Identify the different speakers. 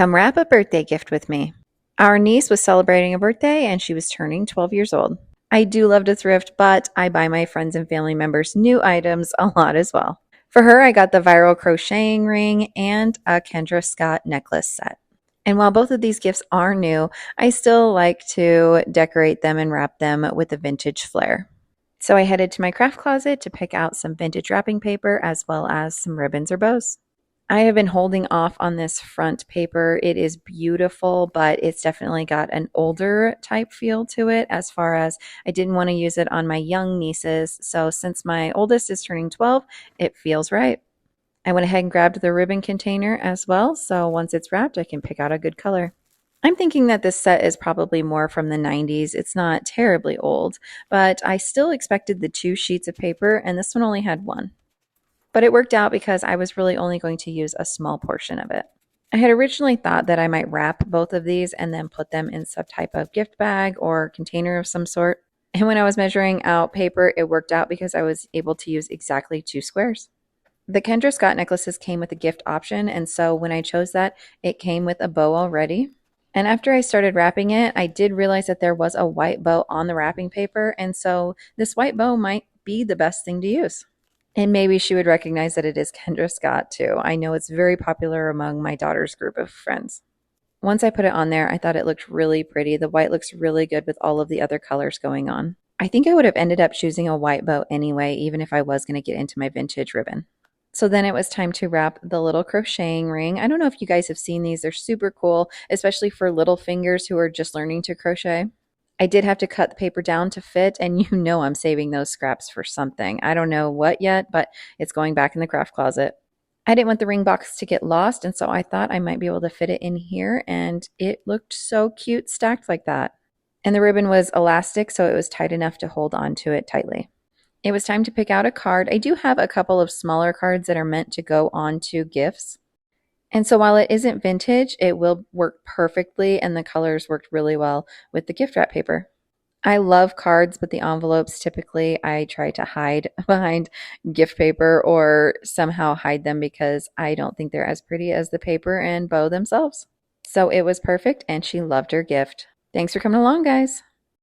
Speaker 1: Come wrap a birthday gift with me. Our niece was celebrating a birthday and she was turning 12 years old. I do love to thrift, but I buy my friends and family members new items a lot as well. For her, I got the viral crocheting ring and a Kendra Scott necklace set. And while both of these gifts are new, I still like to decorate them and wrap them with a vintage flair. So I headed to my craft closet to pick out some vintage wrapping paper as well as some ribbons or bows. I have been holding off on this front paper. It is beautiful, but it's definitely got an older type feel to it as far as I didn't want to use it on my young nieces. So since my oldest is turning 12, it feels right. I went ahead and grabbed the ribbon container as well. So once it's wrapped, I can pick out a good color. I'm thinking that this set is probably more from the 90s. It's not terribly old, but I still expected the 2 sheets of paper, and this one only had one. But it worked out because I was really only going to use a small portion of it. I had originally thought that I might wrap both of these and then put them in some type of gift bag or container of some sort. And when I was measuring out paper, it worked out because I was able to use exactly 2 squares. The Kendra Scott necklaces came with a gift option, and so when I chose that, it came with a bow already. And after I started wrapping it, I did realize that there was a white bow on the wrapping paper, and so this white bow might be the best thing to use. And maybe she would recognize that it is Kendra Scott too. I know it's very popular among my daughter's group of friends. Once I put it on there, I thought it looked really pretty. The white looks really good with all of the other colors going on. I think I would have ended up choosing a white bow anyway, even if I was going to get into my vintage ribbon. So then it was time to wrap the little crocheting ring. I don't know if you guys have seen these. They're super cool, especially for little fingers who are just learning to crochet. I did have to cut the paper down to fit, and you know I'm saving those scraps for something. I don't know what yet, but it's going back in the craft closet. I didn't want the ring box to get lost, and so I thought I might be able to fit it in here, and it looked so cute stacked like that. And the ribbon was elastic, so it was tight enough to hold onto it tightly. It was time to pick out a card. I do have a couple of smaller cards that are meant to go onto gifts. And so while it isn't vintage, it will work perfectly, and the colors worked really well with the gift wrap paper. I love cards, but the envelopes typically I try to hide behind gift paper or somehow hide them because I don't think they're as pretty as the paper and bow themselves. So it was perfect, and she loved her gift. Thanks for coming along, guys.